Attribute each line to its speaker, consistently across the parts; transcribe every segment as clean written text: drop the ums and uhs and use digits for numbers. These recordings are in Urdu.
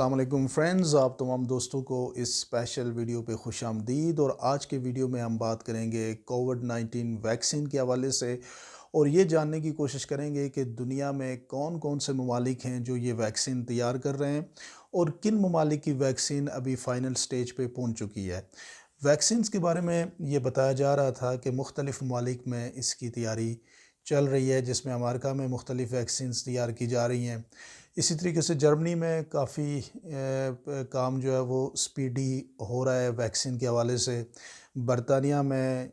Speaker 1: السلام علیکم فرینڈز، آپ تمام دوستوں کو اس اسپیشل ویڈیو پہ خوش آمدید۔ اور آج کے ویڈیو میں ہم بات کریں گے کووڈ-19 ویکسین کے حوالے سے، اور یہ جاننے کی کوشش کریں گے کہ دنیا میں کون کون سے ممالک ہیں جو یہ ویکسین تیار کر رہے ہیں اور کن ممالک کی ویکسین ابھی فائنل سٹیج پہ پہنچ چکی ہے۔ ویکسینز کے بارے میں یہ بتایا جا رہا تھا کہ مختلف ممالک میں اس کی تیاری چل رہی ہے، جس میں امریکہ میں مختلف ویکسینز تیار کی جا رہی ہیں۔ اسی طریقے سے جرمنی میں کافی کام جو ہے وہ سپیڈی ہو رہا ہے ویکسین کے حوالے سے۔ برطانیہ میں،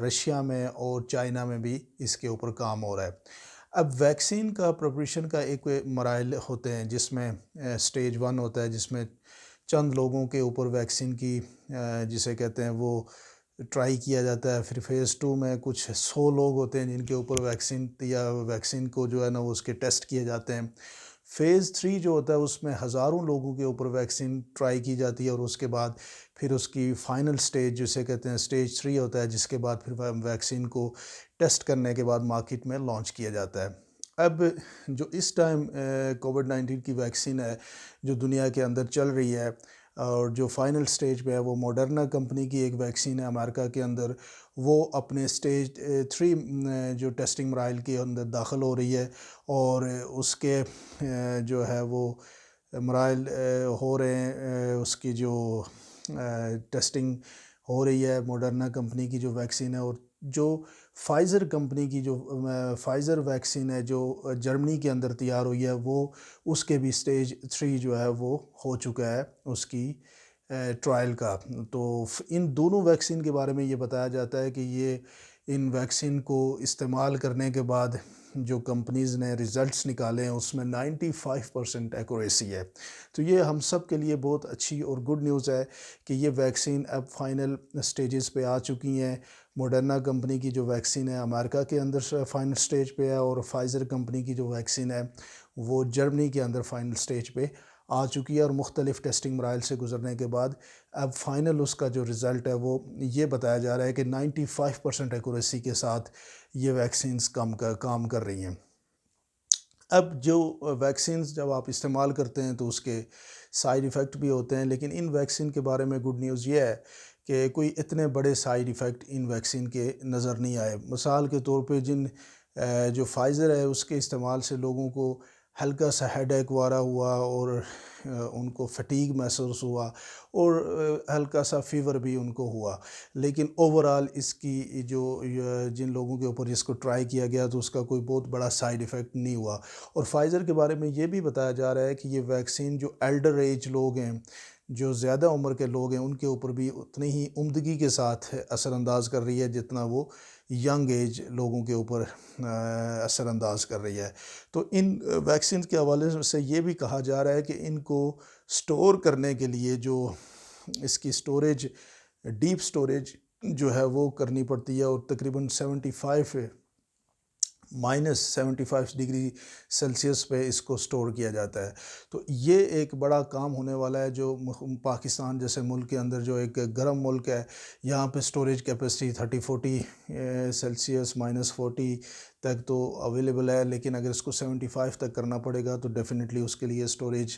Speaker 1: رشیا میں اور چائنا میں بھی اس کے اوپر کام ہو رہا ہے۔ اب ویکسین کا پریپریشن کا ایک مراحل ہوتے ہیں، جس میں سٹیج 1 ہوتا ہے، جس میں چند لوگوں کے اوپر ویکسین کی جسے کہتے ہیں وہ ٹرائی کیا جاتا ہے۔ پھر فیز 2 میں کچھ 100 لوگ ہوتے ہیں جن کے اوپر ویکسین کو جو ہے نا وہ اس کے ٹیسٹ کیے جاتے ہیں۔ فیز 3 جو ہوتا ہے اس میں ہزاروں لوگوں کے اوپر ویکسین ٹرائی کی جاتی ہے، اور اس کے بعد پھر اس کی فائنل سٹیج جسے کہتے ہیں سٹیج 3 ہوتا ہے، جس کے بعد پھر ویکسین کو ٹیسٹ کرنے کے بعد مارکیٹ میں لانچ کیا جاتا ہے۔ اب جو اس ٹائم کووڈ-19 کی ویکسین ہے جو دنیا کے اندر چل رہی ہے، اور جو فائنل سٹیج پہ ہے، وہ موڈرنا کمپنی کی ایک ویکسین ہے امریکہ کے اندر۔ وہ اپنے سٹیج 3 جو ٹیسٹنگ مراحل کے اندر داخل ہو رہی ہے، اور اس کے جو ہے وہ مراحل ہو رہے ہیں، اس کی جو ٹیسٹنگ ہو رہی ہے موڈرنا کمپنی کی جو ویکسین ہے، اور جو فائزر کمپنی کی جو فائزر ویکسین ہے جو جرمنی کے اندر تیار ہوئی ہے، وہ اس کے بھی سٹیج 3 جو ہے وہ ہو چکا ہے اس کی ٹرائل کا۔ تو ان دونوں ویکسین کے بارے میں یہ بتایا جاتا ہے کہ ان ویکسین کو استعمال کرنے کے بعد جو کمپنیز نے ریزلٹس نکالے ہیں اس میں 95% ایکوریسی ہے۔ تو یہ ہم سب کے لیے بہت اچھی اور گڈ نیوز ہے کہ یہ ویکسین اب فائنل سٹیجز پہ آ چکی ہیں۔ موڈرنا کمپنی کی جو ویکسین ہے امریکہ کے اندر فائنل سٹیج پہ ہے، اور فائزر کمپنی کی جو ویکسین ہے وہ جرمنی کے اندر فائنل سٹیج پہ آ چکی ہے، اور مختلف ٹیسٹنگ مراحل سے گزرنے کے بعد اب فائنل اس کا جو رزلٹ ہے وہ یہ بتایا جا رہا ہے کہ 95% ایکوریسی کے ساتھ یہ ویکسینز کام کر رہی ہیں۔ اب جو ویکسینز جب آپ استعمال کرتے ہیں تو اس کے سائیڈ ایفیکٹ بھی ہوتے ہیں، لیکن ان ویکسین کے بارے میں گڈ نیوز یہ ہے کہ کوئی اتنے بڑے سائیڈ ایفیکٹ ان ویکسین کے نظر نہیں آئے۔ مثال کے طور پہ جو فائزر ہے اس کے استعمال سے لوگوں کو ہلکا سا ہیڈ ایک وارا ہوا، اور ان کو فٹیگ محسوس ہوا، اور ہلکا سا فیور بھی ان کو ہوا، لیکن اوورآل اس کی جن لوگوں کے اوپر اس کو ٹرائی کیا گیا تو اس کا کوئی بہت بڑا سائیڈ ایفیکٹ نہیں ہوا۔ اور فائزر کے بارے میں یہ بھی بتایا جا رہا ہے کہ یہ ویکسین جو ایلڈر ایج لوگ ہیں، جو زیادہ عمر کے لوگ ہیں، ان کے اوپر بھی اتنی ہی عمدگی کے ساتھ اثر انداز کر رہی ہے جتنا وہ ینگ ایج لوگوں کے اوپر اثر انداز کر رہی ہے۔ تو ان ویکسین کے حوالے سے یہ بھی کہا جا رہا ہے کہ ان کو سٹور کرنے کے لیے جو اس کی سٹوریج، ڈیپ سٹوریج جو ہے وہ کرنی پڑتی ہے، اور تقریباً 75 ڈگری سیلسیس پہ اس کو سٹور کیا جاتا ہے۔ تو یہ ایک بڑا کام ہونے والا ہے، جو پاکستان جیسے ملک کے اندر جو ایک گرم ملک ہے، یہاں پہ سٹوریج کیپیسٹی 30-40 سیلسیس -40 تک تو اویلیبل ہے، لیکن اگر اس کو 75 تک کرنا پڑے گا تو ڈیفینیٹلی اس کے لیے سٹوریج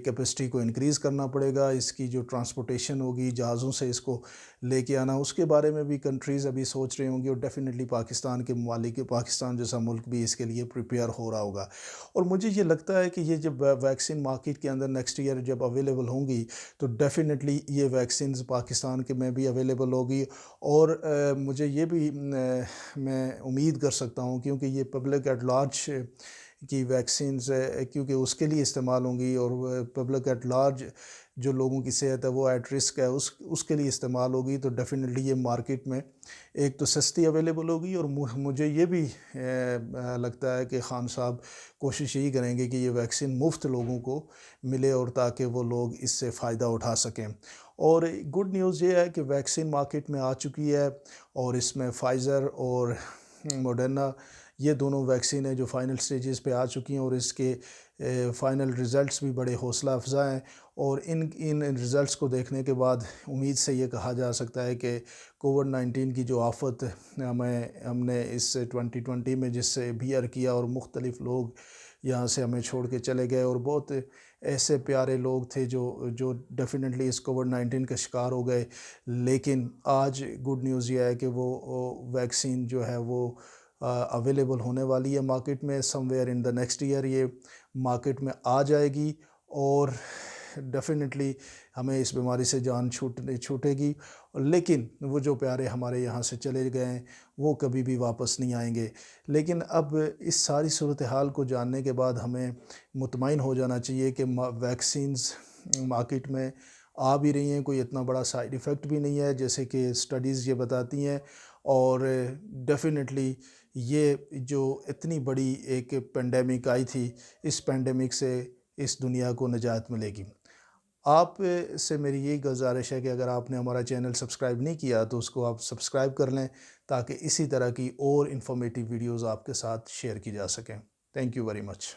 Speaker 1: کیپیسٹی کو انکریز کرنا پڑے گا۔ اس کی جو ٹرانسپورٹیشن ہوگی، جہازوں سے اس کو لے کے آنا، اس کے بارے میں بھی کنٹریز ابھی سوچ رہی ہوں گی، اور ڈیفینیٹلی پاکستان جیسا ملک بھی اس کے لیے پریپیئر ہو رہا ہوگا۔ اور مجھے یہ لگتا ہے کہ یہ جب ویکسین مارکیٹ کے اندر نیکسٹ ایئر جب اویلیبل ہوں گی تو ڈیفینیٹلی یہ ویکسینز پاکستان کے میں بھی اویلیبل ہوگی، اور مجھے یہ بھی میں امید کر سکتا ہوں، کیونکہ یہ پبلک ایٹ لارج کی ویکسینز کیونکہ اس کے لیے استعمال ہوں گی، اور پبلک ایٹ لارج جو لوگوں کی صحت ہے وہ ایٹ رسک ہے، اس کے لیے استعمال ہوگی، تو ڈیفینیٹلی یہ مارکیٹ میں ایک تو سستی اویلیبل ہوگی، اور مجھے یہ بھی لگتا ہے کہ خان صاحب کوشش یہی کریں گے کہ یہ ویکسین مفت لوگوں کو ملے، اور تاکہ وہ لوگ اس سے فائدہ اٹھا سکیں۔ اور گڈ نیوز یہ ہے کہ ویکسین مارکیٹ میں آ چکی ہے، اور اس میں فائزر اور موڈرنا یہ دونوں ویکسین ہیں جو فائنل سٹیجز پہ آ چکی ہیں، اور اس کے فائنل ریزلٹس بھی بڑے حوصلہ افزا ہیں۔ اور ان ریزلٹس کو دیکھنے کے بعد امید سے یہ کہا جا سکتا ہے کہ کووڈ-19 کی جو آفت ہم نے اس 2020 میں جس سے بیئر کیا، اور مختلف لوگ یہاں سے ہمیں چھوڑ کے چلے گئے، اور بہت ایسے پیارے لوگ تھے جو ڈیفینیٹلی اس کووڈ-19 کا شکار ہو گئے، لیکن آج گڈ نیوز یہ ہے کہ وہ ویکسین جو ہے وہ اویلیبل ہونے والی ہے مارکیٹ میں، somewhere in the next year یہ مارکیٹ میں آ جائے گی، اور ڈیفینیٹلی ہمیں اس بیماری سے جان چھوٹے گی، لیکن وہ جو پیارے ہمارے یہاں سے چلے گئے ہیں وہ کبھی بھی واپس نہیں آئیں گے۔ لیکن اب اس ساری صورتحال کو جاننے کے بعد ہمیں مطمئن ہو جانا چاہیے کہ ویکسینز مارکیٹ میں آ بھی رہی ہیں، کوئی اتنا بڑا سائیڈ ایفیکٹ بھی نہیں ہے جیسے کہ اسٹڈیز یہ بتاتی ہیں، اور ڈیفینیٹلی یہ جو اتنی بڑی ایک پینڈیمک آئی تھی، اس پینڈیمک سے اس دنیا کو نجات ملے گی۔ آپ سے میری یہی گزارش ہے کہ اگر آپ نے ہمارا چینل سبسکرائب نہیں کیا تو اس کو آپ سبسکرائب کر لیں، تاکہ اسی طرح کی اور انفارمیٹیو ویڈیوز آپ کے ساتھ شیئر کی جا سکیں۔ Thank you very much.